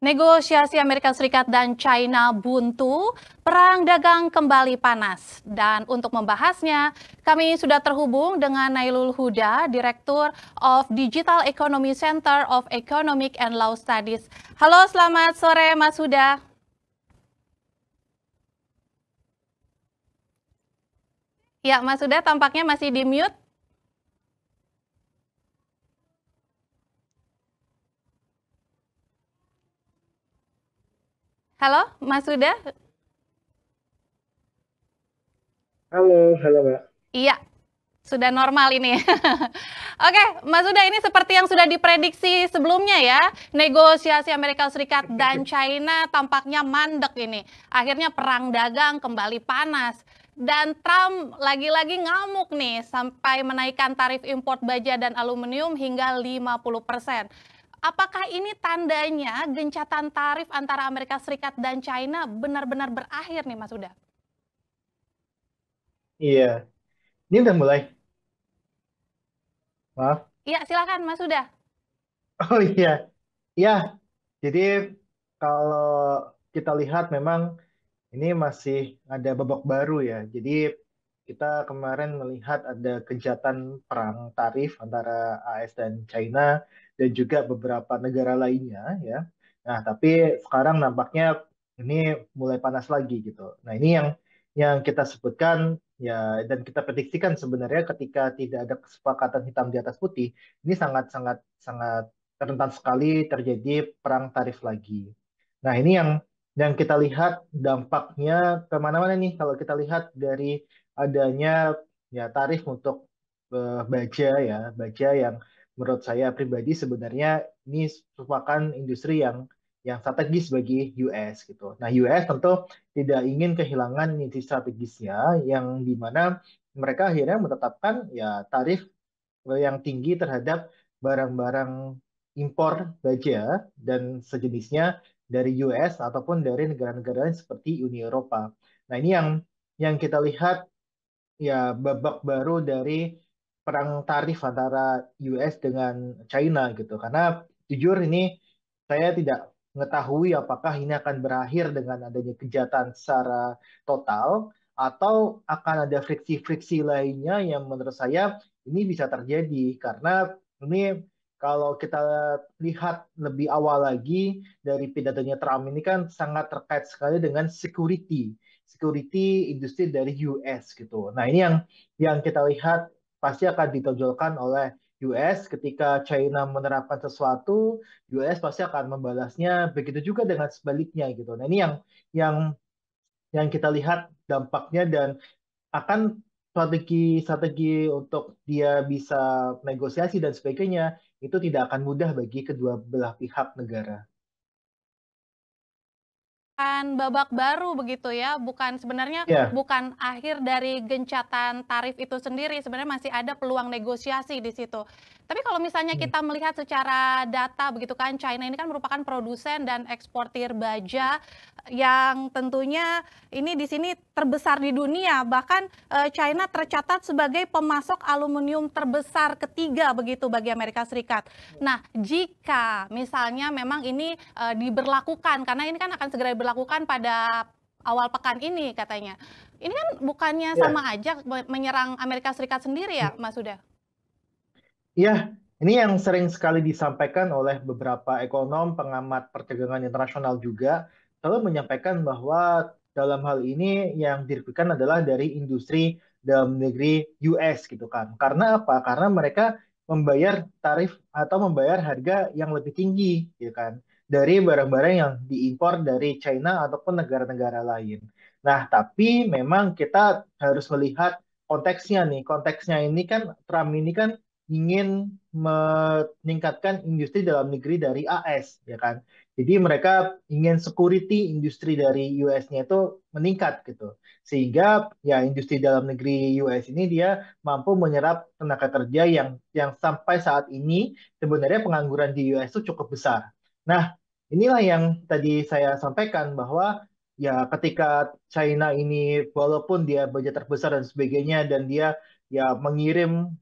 Negosiasi Amerika Serikat dan China buntu, perang dagang kembali panas. Dan untuk membahasnya, kami sudah terhubung dengan Nailul Huda, Direktur of Digital Economy Center of Economic and Law Studies. Halo, selamat sore Mas Huda. Ya, Mas Huda tampaknya masih di mute. Halo, Mas Huda? Halo, halo Mbak. Iya, sudah normal ini. Oke, Mas Huda, ini seperti yang sudah diprediksi sebelumnya ya, negosiasi Amerika Serikat dan China tampaknya mandek ini. Akhirnya perang dagang kembali panas. Dan Trump lagi-lagi ngamuk nih sampai menaikkan tarif impor baja dan aluminium hingga 50%. Apakah ini tandanya gencatan tarif antara Amerika Serikat dan China benar-benar berakhir nih Mas Huda? Iya, ini udah mulai. Maaf. Iya, silakan Mas Huda. Oh iya, iya. Jadi kalau kita lihat memang ini masih ada babak baru ya. Jadi kita kemarin melihat ada gencatan perang tarif antara AS dan China dan juga beberapa negara lainnya ya. Nah, tapi sekarang nampaknya ini mulai panas lagi gitu. Nah, ini yang kita sebutkan ya dan kita prediksikan sebenarnya ketika tidak ada kesepakatan hitam di atas putih, ini sangat sangat sangat rentan sekali terjadi perang tarif lagi. Nah, ini yang kita lihat dampaknya kemana-mana nih kalau kita lihat dari adanya ya tarif untuk baja ya baja yang menurut saya pribadi sebenarnya ini merupakan industri yang strategis bagi US gitu. Nah, US tentu tidak ingin kehilangan industri strategisnya yang di mana mereka akhirnya menetapkan ya tarif yang tinggi terhadap barang-barang impor baja dan sejenisnya dari US ataupun dari negara-negara lain seperti Uni Eropa. Nah, ini yang kita lihat ya babak baru dari perang tarif antara US dengan China gitu. Karena jujur ini saya tidak mengetahui apakah ini akan berakhir dengan adanya kejahatan secara total atau akan ada friksi-friksi lainnya yang menurut saya ini bisa terjadi karena ini kalau kita lihat lebih awal lagi dari pidatonya Trump ini kan sangat terkait sekali dengan security industri dari US gitu. Nah, ini yang kita lihat pasti akan ditonjolkan oleh US ketika China menerapkan sesuatu, US pasti akan membalasnya begitu juga dengan sebaliknya gitu. Nah, ini yang yang kita lihat dampaknya dan akan strategi untuk dia bisa negosiasi dan sebagainya itu tidak akan mudah bagi kedua belah pihak negara. Bukan babak baru begitu ya, bukan sebenarnya Ya, bukan akhir dari gencatan tarif itu sendiri, sebenarnya masih ada peluang negosiasi di situ. Tapi kalau misalnya hmm, kita melihat secara data begitu kan, China ini kan merupakan produsen dan eksportir baja yang tentunya ini di sini terbesar di dunia, bahkan China tercatat sebagai pemasok aluminium terbesar ketiga begitu bagi Amerika Serikat. Nah, jika misalnya memang ini diberlakukan, karena ini kan akan segera diberlakukan pada awal pekan ini katanya. Ini kan bukannya ya. sama aja menyerang Amerika Serikat sendiri ya, Mas Huda? Iya, ini yang sering sekali disampaikan oleh beberapa ekonom, pengamat perdagangan internasional juga, selalu menyampaikan bahwa dalam hal ini yang dirugikan adalah dari industri dalam negeri US gitu kan. Karena apa? Karena mereka membayar tarif atau membayar harga yang lebih tinggi gitu kan dari barang-barang yang diimpor dari China ataupun negara-negara lain. Nah, tapi memang kita harus melihat konteksnya nih. Konteksnya ini kan Trump ini kan ingin meningkatkan industri dalam negeri dari AS, ya kan? Jadi mereka ingin security industri dari US-nya itu meningkat gitu. Sehingga ya industri dalam negeri US ini dia mampu menyerap tenaga kerja yang sampai saat ini sebenarnya pengangguran di US itu cukup besar. Nah, inilah yang tadi saya sampaikan bahwa ya ketika China ini walaupun dia budget terbesar dan sebagainya dan dia ya mengirim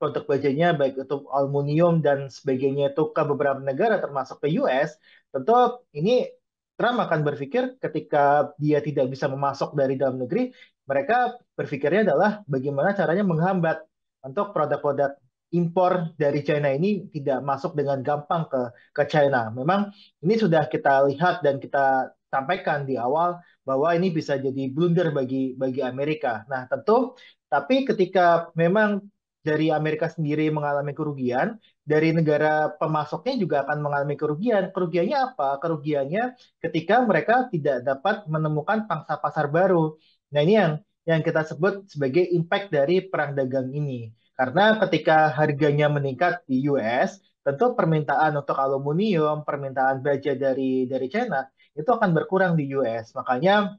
produk bajanya baik itu aluminium dan sebagainya itu ke beberapa negara termasuk ke US, tentu ini Trump akan berpikir ketika dia tidak bisa memasok dari dalam negeri, mereka berpikirnya adalah bagaimana caranya menghambat untuk produk-produk impor dari China ini tidak masuk dengan gampang ke China. Memang ini sudah kita lihat dan kita sampaikan di awal bahwa ini bisa jadi blunder bagi Amerika. Nah, tentu tapi ketika memang dari Amerika sendiri mengalami kerugian, dari negara pemasoknya juga akan mengalami kerugian. Kerugiannya apa? Kerugiannya ketika mereka tidak dapat menemukan pangsa pasar baru. Nah, ini yang kita sebut sebagai impact dari perang dagang ini. Karena ketika harganya meningkat di US, tentu permintaan untuk aluminium, permintaan baja dari China itu akan berkurang di US. Makanya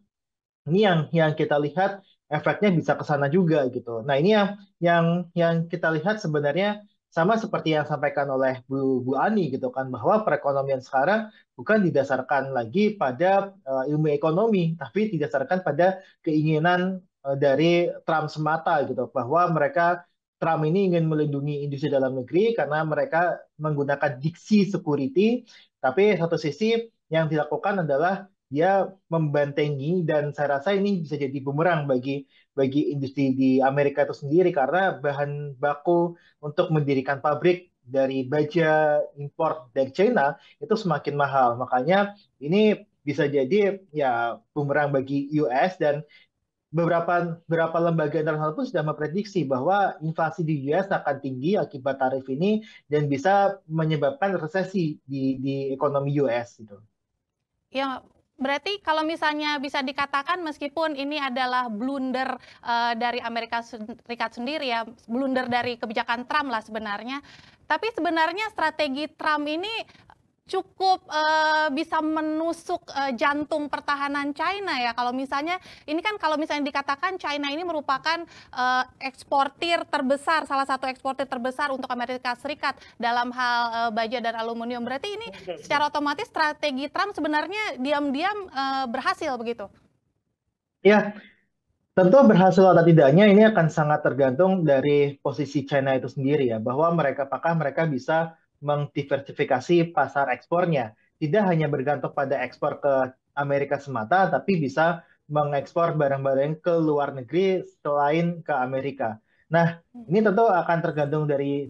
ini yang kita lihat efeknya bisa ke sana juga gitu. Nah, ini yang kita lihat sebenarnya sama seperti yang disampaikan oleh Bu Ani gitu kan, bahwa perekonomian sekarang bukan didasarkan lagi pada ilmu ekonomi, tapi didasarkan pada keinginan dari Trump semata gitu, bahwa Trump ini ingin melindungi industri dalam negeri karena mereka menggunakan diksi security, tapi satu sisi yang dilakukan adalah dia membentengi, dan saya rasa ini bisa jadi bumerang bagi industri di Amerika itu sendiri karena bahan baku untuk mendirikan pabrik dari baja impor dari China itu semakin mahal. Makanya ini bisa jadi ya bumerang bagi US, dan beberapa lembaga internasional pun sudah memprediksi bahwa inflasi di US akan tinggi akibat tarif ini dan bisa menyebabkan resesi di ekonomi US gitu. Ya, berarti kalau misalnya bisa dikatakan meskipun ini adalah blunder dari Amerika Serikat sendiri ya, blunder dari kebijakan Trump lah sebenarnya. Tapi sebenarnya strategi Trump ini cukup bisa menusuk jantung pertahanan China ya. Kalau misalnya ini kan kalau misalnya dikatakan China ini merupakan eksportir terbesar, salah satu eksportir terbesar untuk Amerika Serikat dalam hal baja dan aluminium. Berarti ini secara otomatis strategi Trump sebenarnya diam-diam berhasil begitu. Ya, tentu berhasil atau tidaknya ini akan sangat tergantung dari posisi China itu sendiri ya, bahwa apakah mereka bisa mengdiversifikasi pasar ekspornya, tidak hanya bergantung pada ekspor ke Amerika semata, tapi bisa mengekspor barang-barang ke luar negeri selain ke Amerika. Nah, ini tentu akan tergantung dari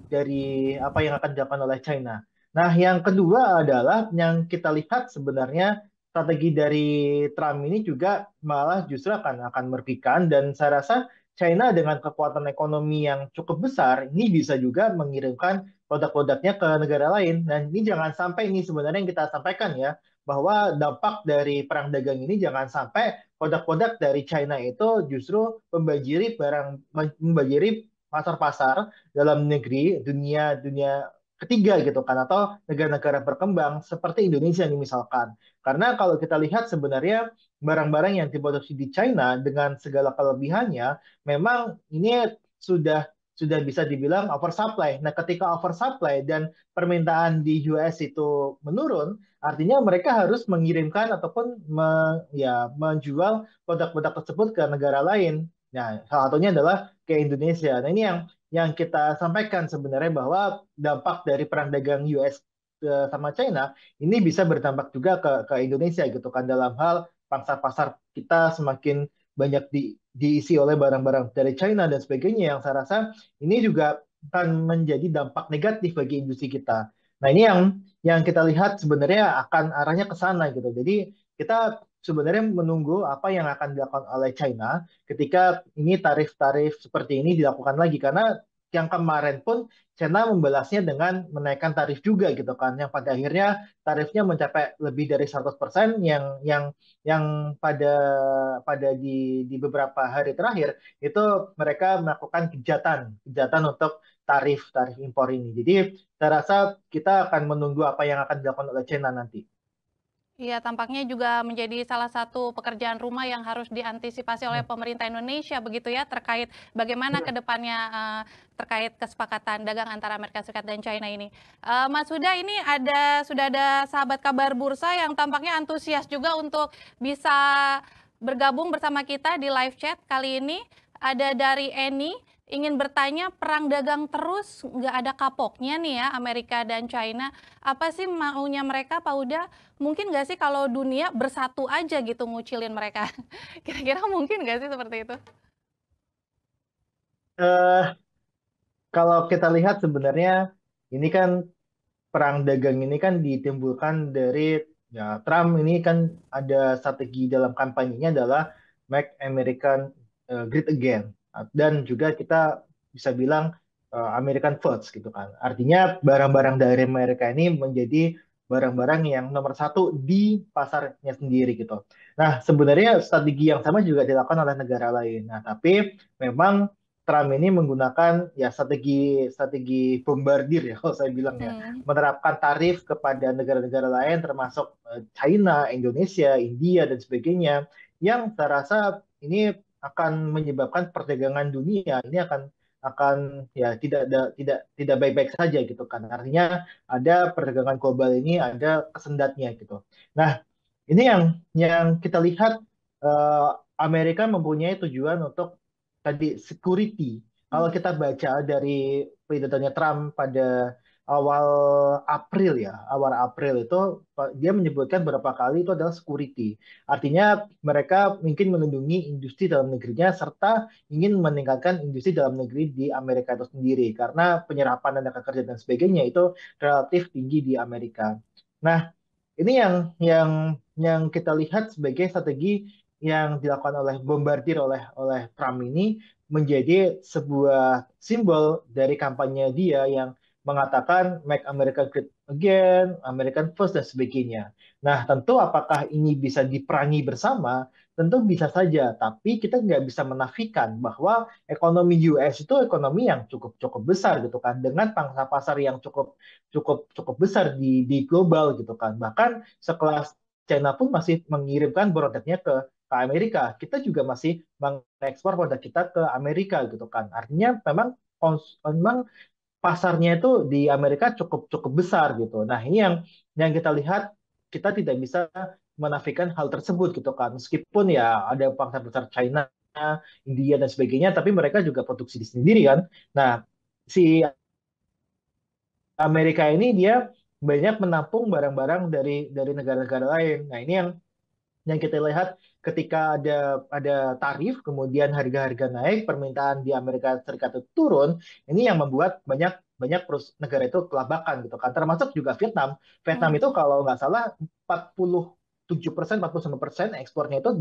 apa yang akan dilakukan oleh China. Nah, yang kedua adalah yang kita lihat sebenarnya strategi dari Trump ini juga malah justru akan merugikan, dan saya rasa China dengan kekuatan ekonomi yang cukup besar ini bisa juga mengirimkan produk-produknya ke negara lain. Dan ini jangan sampai, ini sebenarnya yang kita sampaikan ya, bahwa dampak dari perang dagang ini jangan sampai produk-produk dari China itu justru membanjiri pasar-pasar dalam negeri dunia dunia ketiga gitu kan, atau negara-negara berkembang seperti Indonesia nih misalkan. Karena kalau kita lihat sebenarnya barang-barang yang diproduksi di China dengan segala kelebihannya, memang ini sudah bisa dibilang oversupply. Nah, ketika oversupply dan permintaan di US itu menurun, artinya mereka harus mengirimkan ataupun menjual produk-produk tersebut ke negara lain. Nah, salah satunya adalah ke Indonesia. Nah, ini yang kita sampaikan sebenarnya, bahwa dampak dari perang dagang US sama China ini bisa berdampak juga ke Indonesia gitu kan, dalam hal pasar-pasar kita semakin banyak diisi oleh barang-barang dari China dan sebagainya, yang saya rasa ini juga akan menjadi dampak negatif bagi industri kita. Nah, ini yang kita lihat sebenarnya akan arahnya ke sana gitu. Jadi kita sebenarnya menunggu apa yang akan dilakukan oleh China ketika ini tarif-tarif seperti ini dilakukan lagi, karena yang kemarin pun China membalasnya dengan menaikkan tarif juga gitu kan, yang pada akhirnya tarifnya mencapai lebih dari 100%, yang pada di beberapa hari terakhir itu mereka melakukan kejahatan untuk tarif impor ini. Jadi saya rasa kita akan menunggu apa yang akan dilakukan oleh China nanti. Iya, tampaknya juga menjadi salah satu pekerjaan rumah yang harus diantisipasi oleh pemerintah Indonesia begitu ya, terkait bagaimana ke depannya terkait kesepakatan dagang antara Amerika Serikat dan China ini. Mas Huda, ini sudah ada sahabat kabar bursa yang tampaknya antusias juga untuk bisa bergabung bersama kita di live chat kali ini. Ada dari Eni ingin bertanya, perang dagang terus nggak ada kapoknya nih ya Amerika dan China. Apa sih maunya mereka, Pak Uda? Mungkin nggak sih kalau dunia bersatu aja gitu ngucilin mereka? Kira-kira mungkin nggak sih seperti itu? Eh, Kalau kita lihat sebenarnya ini kan perang dagang ini kan ditimbulkan dari ya Trump ini kan ada strategi dalam kampanyenya adalah Make American Great Again, dan juga kita bisa bilang American First gitu kan. Artinya barang-barang dari Amerika ini menjadi barang-barang yang nomor satu di pasarnya sendiri gitu. Nah, sebenarnya strategi yang sama juga dilakukan oleh negara lain. Nah, tapi memang Trump ini menggunakan ya strategi strategi bombardir ya kalau saya bilang ya, Hmm. menerapkan tarif kepada negara-negara lain termasuk China, Indonesia, India dan sebagainya, yang saya rasa ini akan menyebabkan perdagangan dunia ini akan ya tidak baik-baik saja gitu kan. Artinya ada perdagangan global ini ada kesendatnya gitu. Nah, ini yang kita lihat, eh, Amerika mempunyai tujuan untuk tadi security. Kalau Hmm. kita baca dari pidatonya Trump pada awal awal April itu dia menyebutkan beberapa kali itu adalah security. Artinya mereka mungkin melindungi industri dalam negerinya serta ingin meningkatkan industri dalam negeri di Amerika itu sendiri karena penyerapan tenaga kerja dan sebagainya itu relatif tinggi di Amerika. Nah, ini yang kita lihat sebagai strategi yang dilakukan oleh bombardir oleh Trump ini menjadi sebuah simbol dari kampanye dia yang mengatakan Make America Great Again, American First dan sebagainya. Nah, tentu apakah ini bisa diperangi bersama? Tentu bisa saja, tapi kita nggak bisa menafikan bahwa ekonomi US itu ekonomi yang cukup cukup besar gitu kan, dengan pangsa pasar yang cukup cukup cukup besar di global gitu kan. Bahkan sekelas China pun masih mengirimkan produknya ke Amerika. Kita juga masih mengekspor produk kita ke Amerika gitu kan. Artinya memang pasarnya itu di Amerika cukup cukup besar gitu. Nah, ini yang kita lihat, kita tidak bisa menafikan hal tersebut gitu kan. Meskipun ya ada pangsa besar China, India dan sebagainya, tapi mereka juga produksi di sendiri kan. Nah, si Amerika ini dia banyak menampung barang-barang dari negara-negara lain. Nah, ini yang kita lihat ketika ada tarif, kemudian harga-harga naik, permintaan di Amerika Serikat itu turun, ini yang membuat banyak banyak negara itu kelabakan gitu kan. Termasuk juga Vietnam. Vietnam itu Hmm. kalau nggak salah 47%, 49% ekspornya itu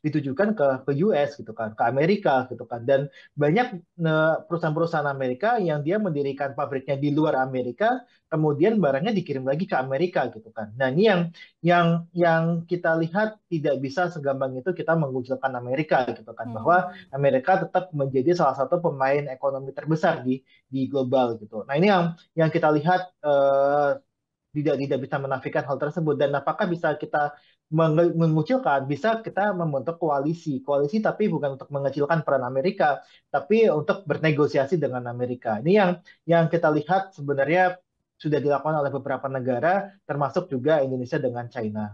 ditujukan ke US gitu kan, ke Amerika gitu kan. Dan banyak perusahaan-perusahaan Amerika yang dia mendirikan pabriknya di luar Amerika, kemudian barangnya dikirim lagi ke Amerika gitu kan. Nah, ini yang kita lihat tidak bisa segampang itu kita mengucilkan Amerika gitu kan, bahwa Hmm. Amerika tetap menjadi salah satu pemain ekonomi terbesar di global gitu. Nah, ini yang kita lihat, tidak bisa menafikan hal tersebut. Dan apakah bisa kita mengucilkan? Bisa kita membentuk koalisi tapi bukan untuk mengecilkan peran Amerika, tapi untuk bernegosiasi dengan Amerika. Ini yang kita lihat sebenarnya sudah dilakukan oleh beberapa negara, termasuk juga Indonesia dengan China.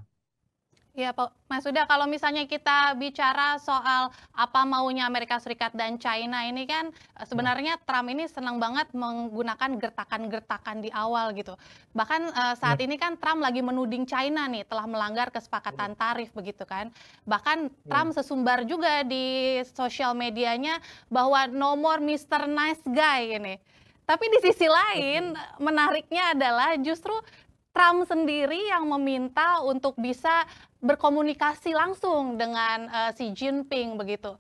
Iya, Pak Mas Huda, kalau misalnya kita bicara soal apa maunya Amerika Serikat dan China ini kan Hmm. sebenarnya Trump ini senang banget menggunakan gertakan-gertakan di awal gitu. Bahkan saat Hmm. ini kan Trump lagi menuding China nih telah melanggar Hmm. kesepakatan tarif begitu kan. Bahkan Hmm. Trump sesumbar juga di sosial medianya bahwa no more Mr. Nice Guy ini. Tapi di sisi lain menariknya adalah justru Trump sendiri yang meminta untuk bisa berkomunikasi langsung dengan Xi Jinping begitu.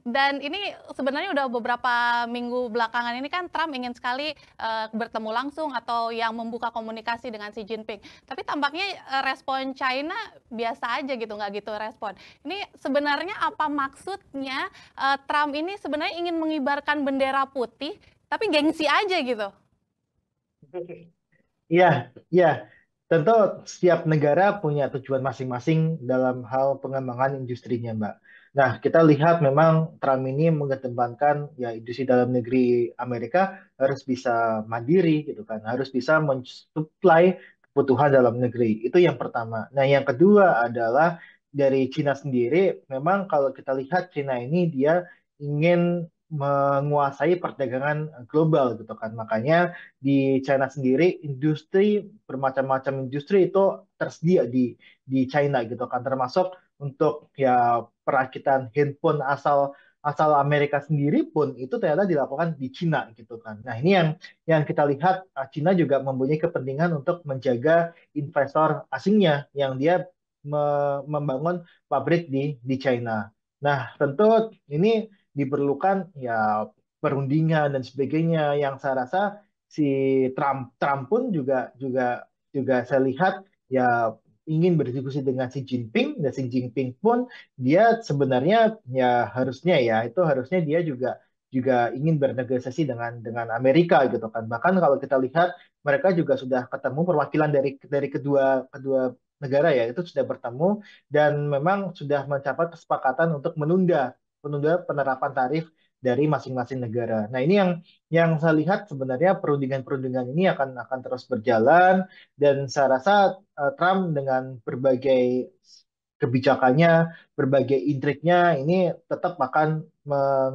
Dan ini sebenarnya udah beberapa minggu belakangan ini kan Trump ingin sekali bertemu langsung atau yang membuka komunikasi dengan Xi Jinping. Tapi tampaknya respon China biasa aja gitu, nggak gitu respon. Ini sebenarnya apa maksudnya Trump ini sebenarnya ingin mengibarkan bendera putih, tapi gengsi aja gitu. Iya, iya. Tentu setiap negara punya tujuan masing-masing dalam hal pengembangan industrinya, Mbak. Nah, kita lihat memang Trump ini mengedepankan ya industri dalam negeri Amerika harus bisa mandiri gitu kan, harus bisa mensuplai kebutuhan dalam negeri. Itu yang pertama. Nah, yang kedua adalah dari Cina sendiri, memang kalau kita lihat Cina ini dia ingin menguasai perdagangan global gitu kan. Makanya di China sendiri industri bermacam-macam industri itu tersedia di China gitu kan. Termasuk untuk ya perakitan handphone asal asal Amerika sendiri pun itu ternyata dilakukan di Cina gitu kan. Nah, ini yang kita lihat Cina juga mempunyai kepentingan untuk menjaga investor asingnya yang dia membangun pabrik di China. Nah, tentu ini diperlukan ya perundingan dan sebagainya yang saya rasa si Trump Trump pun juga juga juga saya lihat ya ingin berdiskusi dengan Xi Jinping dan Xi Jinping pun dia sebenarnya ya harusnya ya itu harusnya dia juga juga ingin bernegosiasi dengan Amerika gitu kan. Bahkan kalau kita lihat mereka juga sudah ketemu perwakilan dari kedua kedua negara ya itu sudah bertemu dan memang sudah mencapai kesepakatan untuk menunda penerapan tarif dari masing-masing negara. Nah, ini yang saya lihat sebenarnya perundingan-perundingan ini akan terus berjalan dan saya rasa Trump dengan berbagai kebijakannya, berbagai intriknya ini tetap akan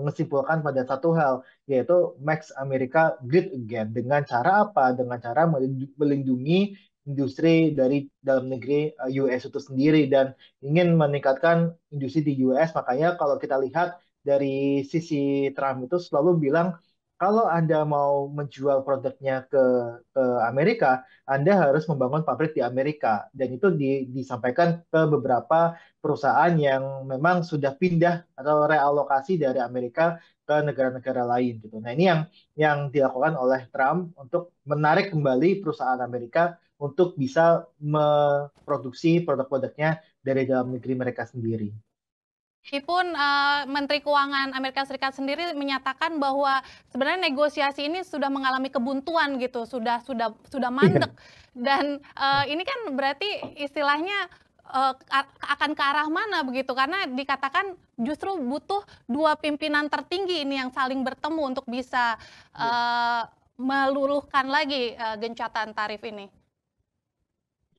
menyimpulkan pada satu hal, yaitu Max America Great Again. Dengan cara apa? Dengan cara melindungi industri dari dalam negeri US itu sendiri dan ingin meningkatkan industri di US. Makanya kalau kita lihat dari sisi Trump itu selalu bilang kalau Anda mau menjual produknya ke Amerika, Anda harus membangun pabrik di Amerika. Dan itu disampaikan ke beberapa perusahaan yang memang sudah pindah atau realokasi dari Amerika ke negara-negara lain gitu. Nah, ini yang dilakukan oleh Trump untuk menarik kembali perusahaan Amerika untuk bisa memproduksi produk-produknya dari dalam negeri mereka sendiri. Meskipun Menteri Keuangan Amerika Serikat sendiri menyatakan bahwa sebenarnya negosiasi ini sudah mengalami kebuntuan gitu, sudah mandek. Dan ini kan berarti istilahnya akan ke arah mana begitu? Karena dikatakan justru butuh dua pimpinan tertinggi ini yang saling bertemu untuk bisa meluluhkan lagi gencatan tarif ini.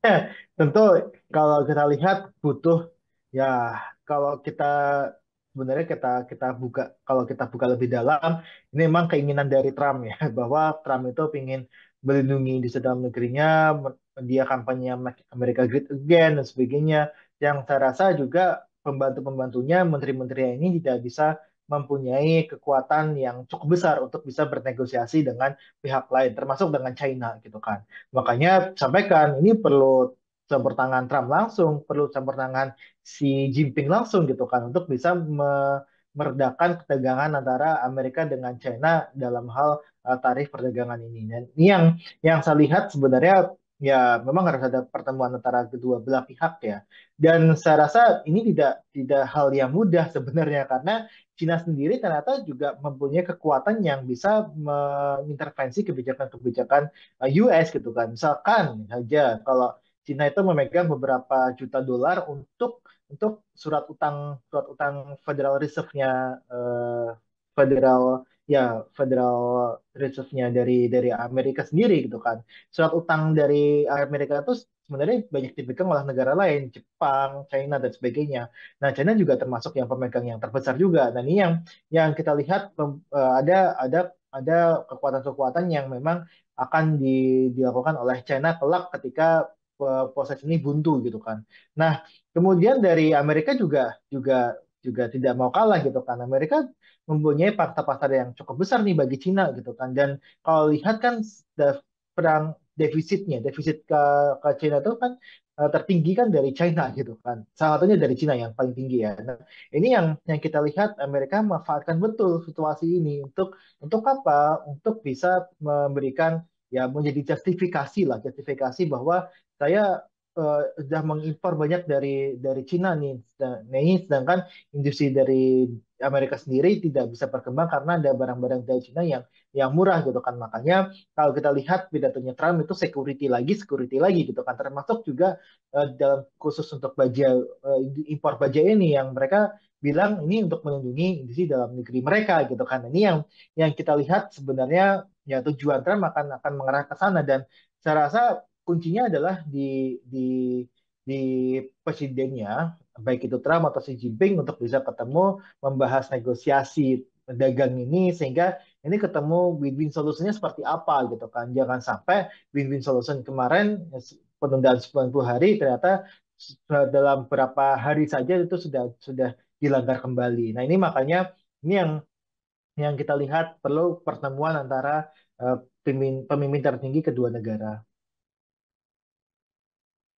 Ya, tentu kalau kita lihat butuh ya kalau kita sebenarnya kita buka kalau kita buka lebih dalam ini memang keinginan dari Trump ya bahwa Trump itu ingin melindungi di dalam negerinya dia kampanye Make America Great Again dan sebagainya yang saya rasa juga pembantu-pembantunya menteri-menteri ini tidak bisa mempunyai kekuatan yang cukup besar untuk bisa bernegosiasi dengan pihak lain termasuk dengan China gitu kan. Makanya sampaikan ini perlu campur tangan Trump langsung, perlu campur tangan si Jinping langsung gitu kan untuk bisa meredakan ketegangan antara Amerika dengan China dalam hal tarif perdagangan ini. Dan ini yang saya lihat sebenarnya ya memang harus ada pertemuan antara kedua belah pihak ya. Dan saya rasa ini tidak hal yang mudah sebenarnya karena Cina sendiri ternyata juga mempunyai kekuatan yang bisa mengintervensi kebijakan-kebijakan US gitu kan. Misalkan saja kalau Cina itu memegang beberapa juta dolar untuk surat utang Federal Reserve-nya Federal Reserve-nya dari Amerika sendiri gitu kan. Surat utang dari Amerika itu sebenarnya banyak dipegang oleh negara lain, Jepang, China dan sebagainya. Nah, China juga termasuk yang pemegang yang terbesar juga. Dan ini yang kita lihat ada kekuatan-kekuatan yang memang akan dilakukan oleh China kelak ketika proses ini buntu gitu kan. Nah, kemudian dari Amerika juga juga juga tidak mau kalah gitu kan. Amerika mempunyai fakta pasar yang cukup besar nih bagi Cina gitu kan. Dan kalau lihat kan perang defisit ke Cina itu kan tertinggi kan dari China gitu kan. Salah satunya dari Cina yang paling tinggi ya. Nah, ini yang kita lihat Amerika memanfaatkan betul situasi ini untuk apa? Untuk bisa memberikan ya menjadi justifikasi bahwa saya sudah mengimpor banyak dari Cina nih. Nah, ini sedangkan industri dari Amerika sendiri tidak bisa berkembang karena ada barang-barang dari Cina yang murah gitu kan. Makanya kalau kita lihat pidatonya Trump itu security lagi gitu kan. Termasuk juga dalam khusus untuk impor baja ini yang mereka bilang ini untuk melindungi industri dalam negeri mereka gitu kan. Ini yang kita lihat sebenarnya ya tujuan Trump akan mengarah ke sana dan saya rasa kuncinya adalah di presidennya, baik itu Trump atau Xi Jinping untuk bisa ketemu membahas negosiasi dagang ini sehingga ini ketemu win-win solusinya seperti apa gitu kan. Jangan sampai win-win solution kemarin penundaan 90 hari ternyata dalam beberapa hari saja itu sudah dilanggar kembali. Nah, ini makanya ini yang kita lihat perlu pertemuan antara pemimpin tertinggi kedua negara.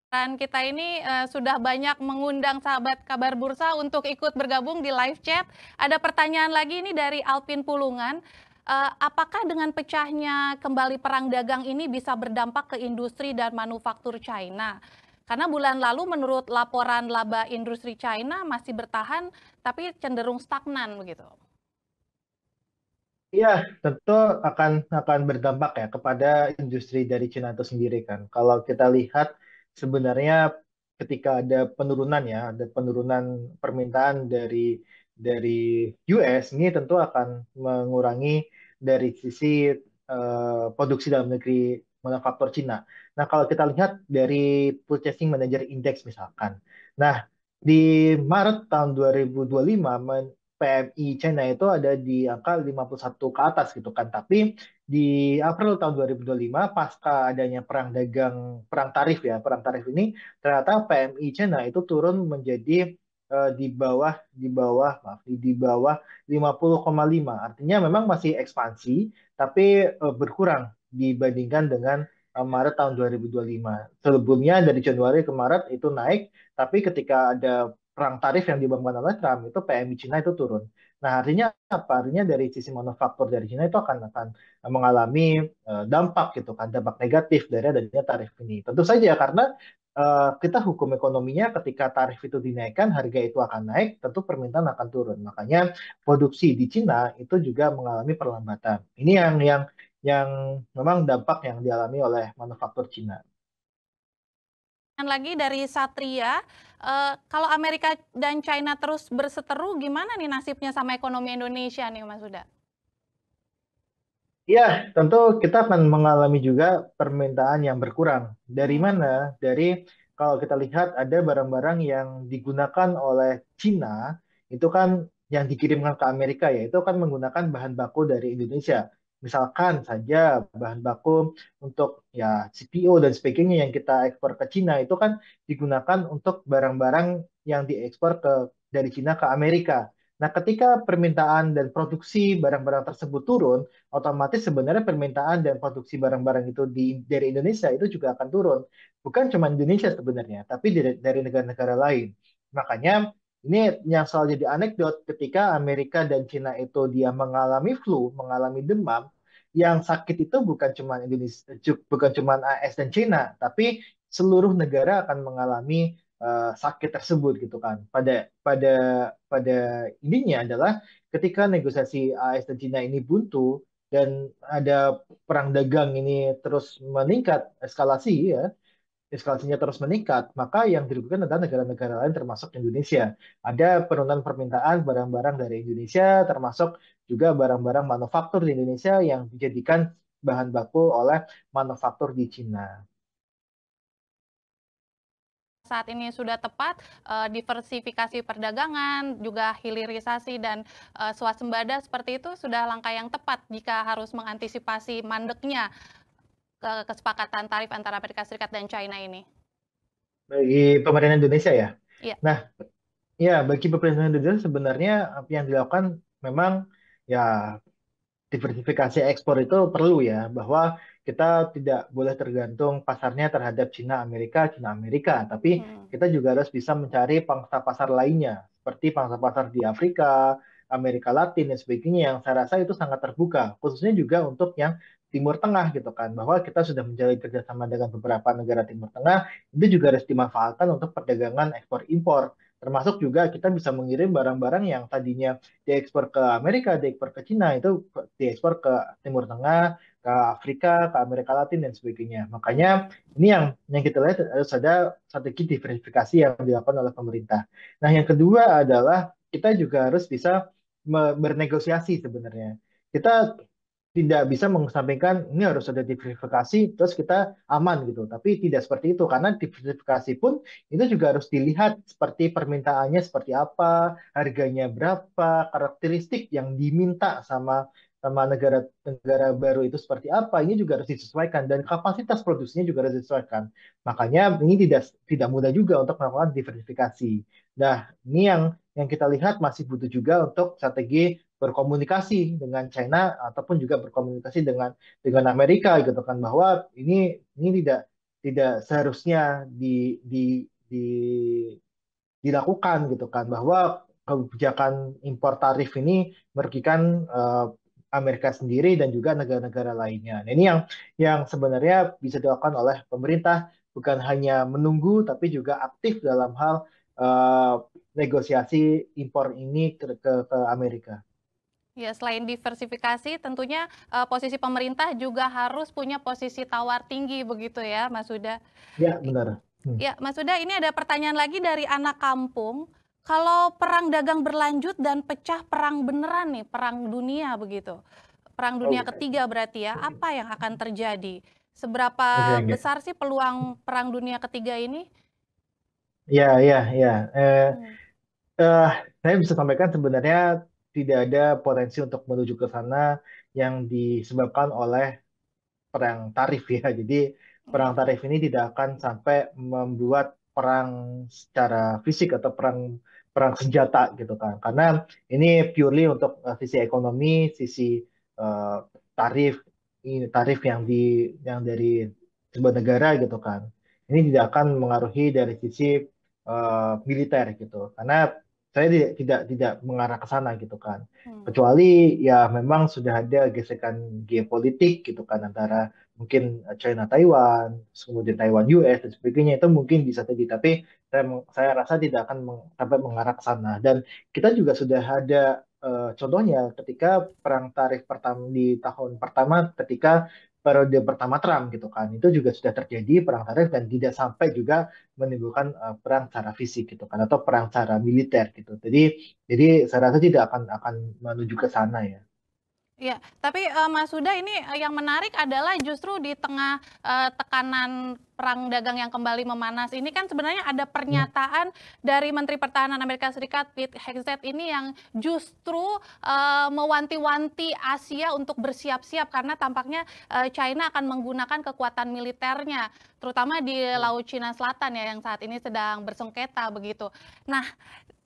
Dan kita ini sudah banyak mengundang sahabat kabar bursa untuk ikut bergabung di live chat. Ada pertanyaan lagi ini dari Alpin Pulungan. Apakah dengan pecahnya kembali perang dagang ini bisa berdampak ke industri dan manufaktur China? Karena bulan lalu menurut laporan laba industri China masih bertahan tapi cenderung stagnan begitu. Iya, tentu akan berdampak ya kepada industri dari Cina itu sendiri kan. Kalau kita lihat sebenarnya ketika ada penurunan permintaan dari US, ini tentu akan mengurangi dari sisi produksi dalam negeri manufaktur Cina. Nah, kalau kita lihat dari Purchasing Manager Index misalkan. Nah, di Maret tahun 2025 PMI China itu ada di angka 51 ke atas gitu kan. Tapi di April tahun 2025 pasca adanya perang tarif ya, perang tarif ini ternyata PMI China itu turun menjadi di bawah maaf di bawah 50,5. Artinya memang masih ekspansi tapi berkurang dibandingkan dengan Maret tahun 2025. Sebelumnya dari Januari ke Maret itu naik, tapi ketika ada perang tarif yang dibangun oleh Trump itu PMI Cina itu turun. Nah, artinya apa? Artinya dari sisi manufaktur dari Cina itu akan mengalami dampak gitu kan, dampak negatif dari adanya tarif ini. Tentu saja karena kita hukum ekonominya ketika tarif itu dinaikkan, harga itu akan naik, tentu permintaan akan turun. Makanya produksi di Cina itu juga mengalami perlambatan. Ini yang memang dampak yang dialami oleh manufaktur Cina. Lagi dari Satria, kalau Amerika dan China terus berseteru, gimana nih nasibnya sama ekonomi Indonesia nih Mas Huda? Iya, tentu kita akan mengalami juga permintaan yang berkurang. Dari Hmm. mana? Dari kalau kita lihat ada barang-barang yang digunakan oleh Cina, itu kan yang dikirimkan ke Amerika ya, itu kan menggunakan bahan baku dari Indonesia. Misalkan saja bahan baku untuk ya CPO dan sebagainya yang kita ekspor ke Cina itu kan digunakan untuk barang-barang yang diekspor dari Cina ke Amerika. Nah, ketika permintaan dan produksi barang-barang tersebut turun, otomatis sebenarnya permintaan dan produksi barang-barang itu dari Indonesia itu juga akan turun. Bukan cuma Indonesia sebenarnya, tapi dari negara-negara lain. Makanya ini yang selalu jadi anekdot ketika Amerika dan Cina itu dia mengalami flu, mengalami demam, yang sakit itu bukan cuma Indonesia, bukan cuma AS dan Cina, tapi seluruh negara akan mengalami sakit tersebut gitu kan. Pada pada intinya adalah ketika negosiasi AS dan Cina ini buntu dan ada perang dagang ini terus meningkat eskalasinya terus meningkat, maka yang dirugikan adalah negara-negara lain termasuk Indonesia. Ada penurunan permintaan barang-barang dari Indonesia, termasuk juga barang-barang manufaktur di Indonesia yang dijadikan bahan baku oleh manufaktur di Cina. Saat ini sudah tepat, diversifikasi perdagangan, juga hilirisasi dan swasembada seperti itu sudah langkah yang tepat jika harus mengantisipasi mandeknya kesepakatan tarif antara Amerika Serikat dan China ini. Bagi pemerintah Indonesia ya. Iya. Nah, ya bagi pemerintah Indonesia sebenarnya apa yang dilakukan memang ya diversifikasi ekspor itu perlu ya, bahwa kita tidak boleh tergantung pasarnya terhadap Cina Amerika, tapi Hmm. kita juga harus bisa mencari pangsa pasar lainnya, seperti pangsa pasar di Afrika, Amerika Latin dan sebagainya yang saya rasa itu sangat terbuka, khususnya juga untuk yang Timur Tengah gitu kan, bahwa kita sudah menjalin kerjasama dengan beberapa negara Timur Tengah, itu juga harus dimanfaatkan untuk perdagangan ekspor impor. Termasuk juga kita bisa mengirim barang-barang yang tadinya diekspor ke Amerika, diekspor ke Cina, itu diekspor ke Timur Tengah, ke Afrika, ke Amerika Latin dan sebagainya. Makanya ini yang kita lihat harus ada strategi diversifikasi yang dilakukan oleh pemerintah. Nah, yang kedua adalah kita juga harus bisa bernegosiasi sebenarnya. Kita tidak bisa mengesampingkan ini harus ada diversifikasi terus kita aman gitu. Tapi tidak seperti itu karena diversifikasi pun itu juga harus dilihat seperti permintaannya seperti apa, harganya berapa, karakteristik yang diminta sama sama negara-negara baru itu seperti apa. Ini juga harus disesuaikan dan kapasitas produksinya juga harus disesuaikan. Makanya ini tidak tidak mudah juga untuk melakukan diversifikasi. Nah, ini yang kita lihat masih butuh juga untuk strategi berkomunikasi dengan China ataupun juga berkomunikasi dengan Amerika gitu kan bahwa ini tidak tidak seharusnya dilakukan gitu kan bahwa kebijakan impor tarif ini merugikan Amerika sendiri dan juga negara-negara lainnya. Nah, ini yang sebenarnya bisa dilakukan oleh pemerintah bukan hanya menunggu tapi juga aktif dalam hal eh, negosiasi impor ini ke Amerika. Ya, selain diversifikasi, tentunya posisi pemerintah juga harus punya posisi tawar tinggi begitu ya, Mas Huda. Ya, benar. Hmm. Ya, Mas Huda, ini ada pertanyaan lagi dari anak kampung. Kalau perang dagang berlanjut dan pecah perang beneran nih, perang dunia begitu. Perang dunia Oke, ketiga berarti ya, apa yang akan terjadi? oke, Seberapa oke. besar sih peluang perang dunia ketiga ini? Ya, ya, ya. Hmm. Eh, saya bisa sampaikan sebenarnya tidak ada potensi untuk menuju ke sana yang disebabkan oleh perang tarif ya. Jadi perang Ya. tarif ini tidak akan sampai membuat perang secara fisik atau perang perang senjata gitu kan. Karena ini purely untuk sisi ekonomi, sisi eh, tarif ini tarif yang dari sebuah negara gitu kan. Ini tidak akan mengaruhi dari sisi militer gitu. Karena saya tidak mengarah ke sana gitu kan. Hmm. Kecuali ya memang sudah ada gesekan geopolitik gitu kan antara mungkin China Taiwan, kemudian Taiwan US dan sebagainya itu mungkin bisa terjadi. Tapi saya rasa tidak akan sampai mengarah ke sana. Dan kita juga sudah ada contohnya ketika perang tarif pertama di tahun pertama ketika periode pertama Trump gitu kan. Itu juga sudah terjadi perang tarif dan tidak sampai juga menimbulkan perang secara fisik gitu kan atau perang secara militer gitu. Jadi saya rasa tidak akan menuju ke sana ya. Ya, tapi Mas Huda ini yang menarik adalah justru di tengah tekanan perang dagang yang kembali memanas ini kan sebenarnya ada Hmm. pernyataan dari Menteri Pertahanan Amerika Serikat Pete Hegseth ini yang justru mewanti-wanti Asia untuk bersiap-siap karena tampaknya China akan menggunakan kekuatan militernya, terutama di Laut Cina Selatan ya yang saat ini sedang bersengketa begitu. Nah,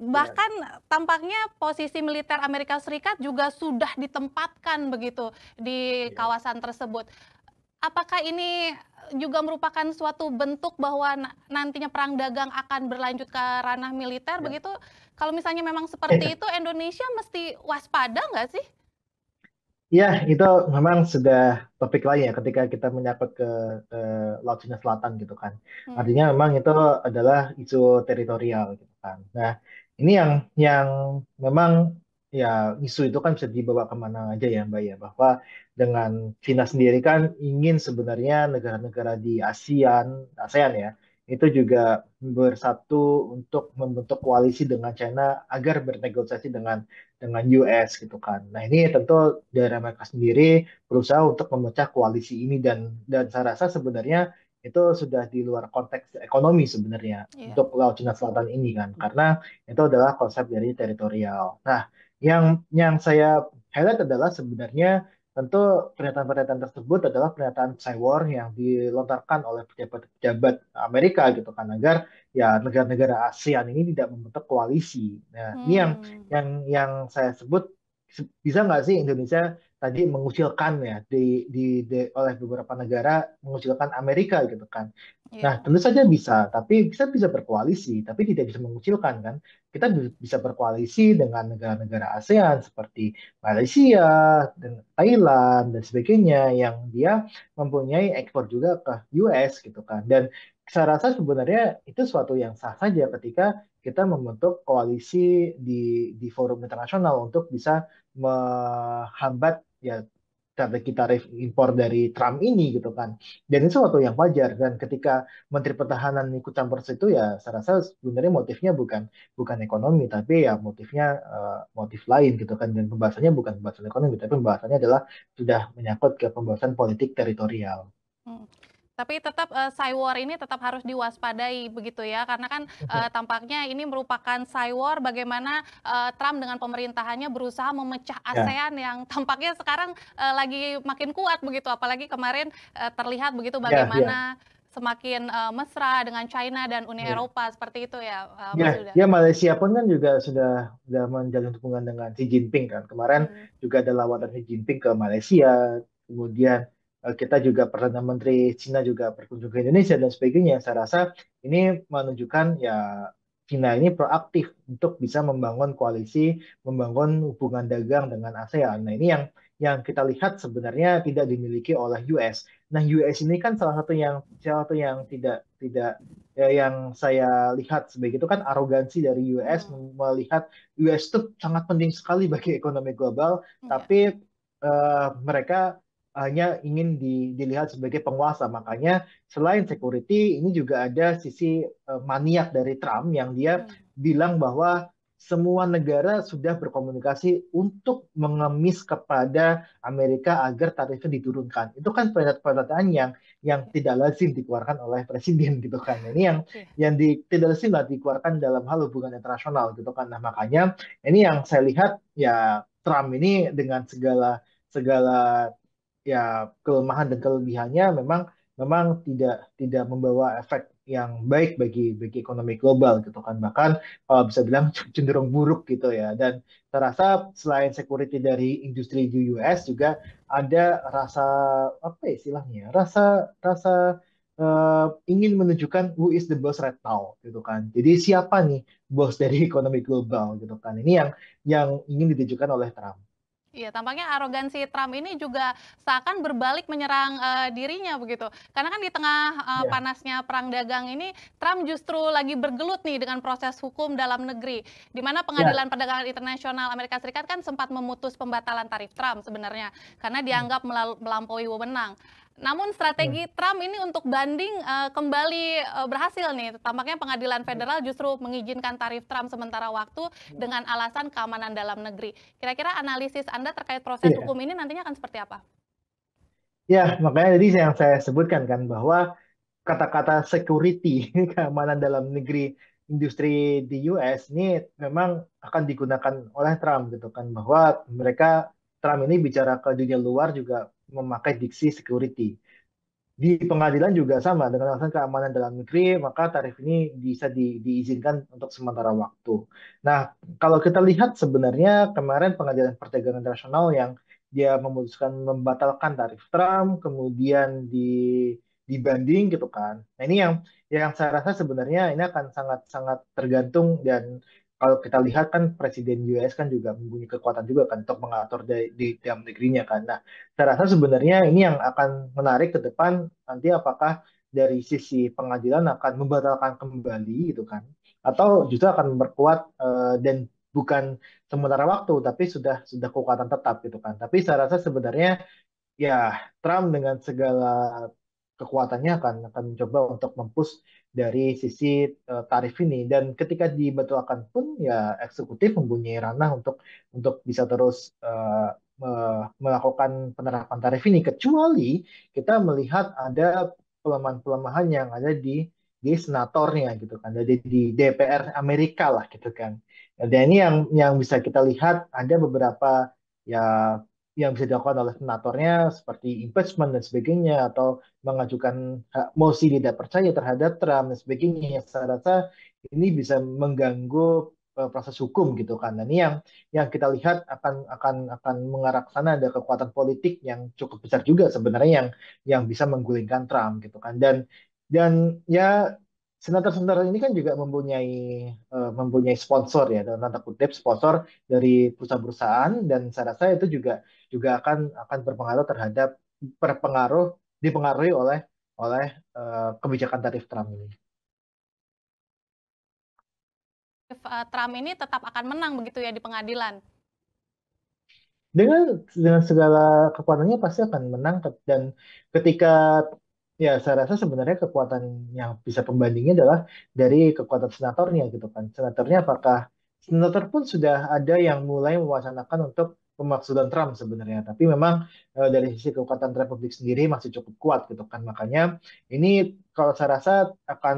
Ya, bahkan tampaknya posisi militer Amerika Serikat juga sudah ditempatkan begitu di ya. kawasan tersebut. Apakah ini juga merupakan suatu bentuk bahwa nantinya perang dagang akan berlanjut ke ranah militer Ya. begitu? Kalau misalnya memang seperti itu, Indonesia mesti waspada nggak sih? Ya, itu memang sudah topik lain ya ketika kita menyangkut ke Laut Cina Selatan gitu kan. Hmm. Artinya memang itu adalah isu teritorial gitu kan. Nah, ini yang memang ya isu itu kan bisa dibawa kemana aja ya Mbak ya. Bahwa dengan Cina sendiri kan ingin sebenarnya negara-negara di ASEAN ya, itu juga bersatu untuk membentuk koalisi dengan China agar bernegosiasi dengan US gitu kan. Nah ini tentu dari mereka sendiri berusaha untuk memecah koalisi ini dan saya rasa sebenarnya itu sudah di luar konteks ekonomi sebenarnya Iya. untuk Laut Cina Selatan ini kan karena itu adalah konsep dari teritorial. Nah yang saya highlight adalah sebenarnya tentu pernyataan-pernyataan tersebut adalah pernyataan cywar yang dilontarkan oleh pejabat-pejabat Amerika gitu kan agar ya negara-negara ASEAN ini tidak membentuk koalisi. Nah, ini Hmm. yang saya sebut bisa nggak sih Indonesia tadi mengucilkan ya oleh beberapa negara mengucilkan Amerika gitu kan. Nah, Iya. tentu saja bisa, tapi bisa bisa berkoalisi, tapi tidak bisa mengucilkan kan. Kita bisa berkoalisi dengan negara-negara ASEAN seperti Malaysia dan Thailand dan sebagainya yang dia mempunyai ekspor juga ke US gitu kan. Dan saya rasa sebenarnya itu suatu yang sah saja ketika kita membentuk koalisi di forum internasional untuk bisa menghambat ya strategi tarif impor dari Trump ini gitu kan. Dan itu sesuatu yang wajar. Dan ketika Menteri Pertahanan ikut campur situ ya saya rasa sebenarnya motifnya bukan bukan ekonomi tapi ya motifnya motif lain gitu kan. Dan pembahasannya bukan pembahasan ekonomi tapi pembahasannya adalah sudah menyangkut ke pembahasan politik teritorial. Hmm. Tapi tetap cywar ini tetap harus diwaspadai begitu ya, karena kan tampaknya ini merupakan cywar bagaimana Trump dengan pemerintahannya berusaha memecah Ya, ASEAN yang tampaknya sekarang lagi makin kuat begitu, apalagi kemarin terlihat begitu ya, ya. bagaimana semakin mesra dengan China dan Uni Ya. Eropa seperti itu ya, Mas Ya, Yuda. ya Malaysia pun kan juga sudah menjalin hubungan dengan Xi Jinping kan. Kemarin Hmm. juga ada lawatan Xi Jinping ke Malaysia. Kemudian kita juga Perdana Menteri Cina juga berkunjung ke Indonesia dan sebagainya. Saya rasa ini menunjukkan ya Cina ini proaktif untuk bisa membangun koalisi, membangun hubungan dagang dengan ASEAN. Nah, ini yang kita lihat sebenarnya tidak dimiliki oleh US. Nah, US ini kan salah satu yang tidak tidak ya, yang saya lihat sebagai itu kan arogansi dari US Hmm. melihat US itu sangat penting sekali bagi ekonomi global, Ya. tapi mereka hanya ingin dilihat sebagai penguasa. Makanya selain security, ini juga ada sisi maniak dari Trump yang dia Hmm. bilang bahwa semua negara sudah berkomunikasi untuk mengemis kepada Amerika agar tarifnya diturunkan. Itu kan pernyataan yang tidak lazim dikeluarkan oleh presiden gitu kan. Ini Iya. tidak lazim lah dikeluarkan dalam hal hubungan internasional gitu kan. Nah, makanya ini yang saya lihat ya Trump ini dengan segala segala ya kelemahan dan kelebihannya memang memang tidak tidak membawa efek yang baik bagi ekonomi global gitu kan. Bahkan kalau bisa bilang cenderung buruk gitu ya. Dan saya rasa selain security dari industri di US juga ada rasa apa ya istilahnya ya, rasa rasa ingin menunjukkan who is the boss right now gitu kan. Jadi siapa nih bos dari ekonomi global gitu kan. Ini yang ingin ditujukan oleh Trump. Iya, tampaknya arogansi Trump ini juga seakan berbalik menyerang dirinya begitu. Karena kan di tengah Ya, panasnya perang dagang ini, Trump justru lagi bergelut nih dengan proses hukum dalam negeri. Di mana ya. Pengadilan Perdagangan Internasional Amerika Serikat kan sempat memutus pembatalan tarif Trump sebenarnya, karena Hmm, dianggap melampaui wewenang. Namun hmm. strategi Trump ini untuk banding kembali berhasil nih. Tampaknya Pengadilan Federal justru mengizinkan tarif Trump sementara waktu dengan alasan keamanan dalam negeri. Kira-kira analisis Anda terkait proses Iya. hukum ini nantinya akan seperti apa? Ya, makanya tadi yang saya sebutkan kan bahwa kata-kata security, keamanan dalam negeri industri di US ini memang akan digunakan oleh Trump gitu kan bahwa Trump ini bicara ke dunia luar juga memakai diksi security. Di pengadilan juga sama dengan alasan keamanan dalam negeri, maka tarif ini bisa diizinkan untuk sementara waktu. Nah, kalau kita lihat sebenarnya kemarin Pengadilan Perdagangan Internasional yang dia memutuskan membatalkan tarif Trump, kemudian dibanding gitu kan. Nah, ini yang saya rasa sebenarnya ini akan sangat-sangat tergantung dan kalau kita lihat kan Presiden US kan juga mempunyai kekuatan juga kan untuk mengatur di dalam negerinya kan. Nah, saya rasa sebenarnya ini yang akan menarik ke depan nanti apakah dari sisi pengadilan akan membatalkan kembali gitu kan atau justru akan memperkuat dan bukan sementara waktu tapi sudah kekuatan tetap gitu kan. Tapi saya rasa sebenarnya ya Trump dengan segala kekuatannya akan mencoba untuk mempush dari sisi tarif ini dan ketika dibatalkan pun ya eksekutif mempunyai ranah untuk bisa terus melakukan penerapan tarif ini kecuali kita melihat ada pelemahan-pelemahan yang ada di senatornya gitu kan jadi di DPR Amerika lah gitu kan dan ini yang bisa kita lihat ada beberapa ya yang bisa dilakukan oleh senatornya seperti impeachment dan sebagainya atau mengajukan mosi tidak percaya terhadap Trump dan sebagainya. Saya rasa ini bisa mengganggu proses hukum gitu kan. Dan ini yang kita lihat akan mengarah ke sana ada kekuatan politik yang cukup besar juga sebenarnya yang bisa menggulingkan Trump gitu kan. Dan ya senator-senator ini kan juga mempunyai sponsor ya dalam tanda kutip sponsor dari perusahaan-perusahaan dan saya rasa itu juga juga akan berpengaruh terhadap berpengaruh dipengaruhi oleh kebijakan tarif Trump ini. Trump ini tetap akan menang begitu ya di pengadilan. Dengan segala kekuatannya pasti akan menang dan ketika ya saya rasa sebenarnya kekuatan yang bisa pembandingnya adalah dari kekuatan senatornya gitu kan. Senatornya apakah senator pun sudah ada yang mulai mewacanakan untuk pemakzulan Trump sebenarnya, tapi memang dari sisi kekuatan Republik sendiri masih cukup kuat gitu kan. Makanya ini kalau saya rasa akan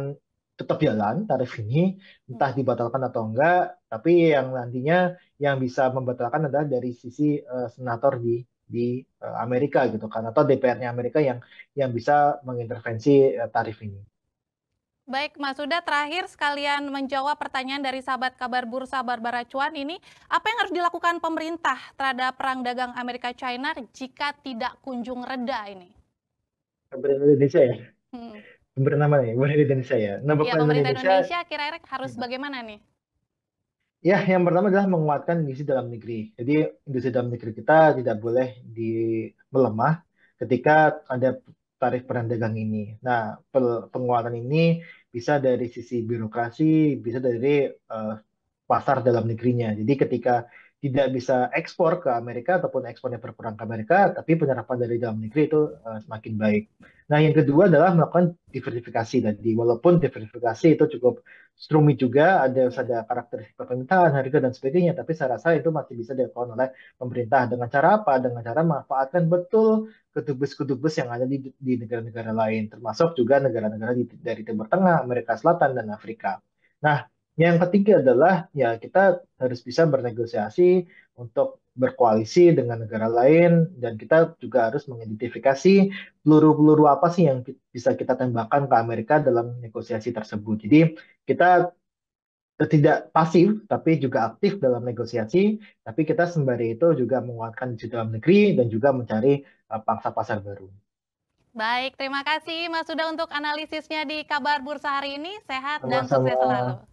tetap jalan tarif ini, entah Mm. dibatalkan atau enggak, tapi yang nantinya yang bisa membatalkan adalah dari sisi senator di Amerika gitu kan atau DPR-nya Amerika yang bisa mengintervensi tarif ini. Baik, Mas Huda, terakhir sekalian menjawab pertanyaan dari sahabat kabar Bursa Barbara Cuan ini, apa yang harus dilakukan pemerintah terhadap perang dagang Amerika-China jika tidak kunjung reda ini? Pemerintah Indonesia ya, Hmm. pemerintah mana ya? Pemerintah Indonesia ya. Nah, Ya, pemerintah pemerintah Indonesia Indonesia kira-kira harus bagaimana nih? ya, yang pertama adalah menguatkan industri dalam negeri. Jadi industri dalam negeri kita tidak boleh melemah ketika ada tarif perang dagang ini. Nah, penguatan ini bisa dari sisi birokrasi, bisa dari pasar dalam negerinya. Jadi ketika tidak bisa ekspor ke Amerika ataupun ekspornya berkurang ke Amerika, tapi penyerapan dari dalam negeri itu semakin baik. Nah, yang kedua adalah melakukan diversifikasi tadi. Walaupun diversifikasi itu cukup rumit juga, Ya. ada karakteristik permintaan, harga dan sebagainya, tapi saya rasa itu masih bisa dilakukan oleh pemerintah dengan cara apa? Dengan cara memanfaatkan betul kedubes-kedubes yang ada di negara-negara lain, termasuk juga negara-negara dari Timur Tengah, Amerika Selatan, dan Afrika. Nah, yang ketiga adalah ya kita harus bisa bernegosiasi untuk berkoalisi dengan negara lain dan kita juga harus mengidentifikasi peluru-peluru apa sih yang bisa kita tembakkan ke Amerika dalam negosiasi tersebut. Jadi kita tidak pasif tapi juga aktif dalam negosiasi, tapi kita sembari itu juga menguatkan di dalam negeri dan juga mencari pangsa pasar baru. Baik, terima kasih Mas Huda untuk analisisnya di Kabar Bursa hari ini. Sehat dan Sama-sama. sukses selalu.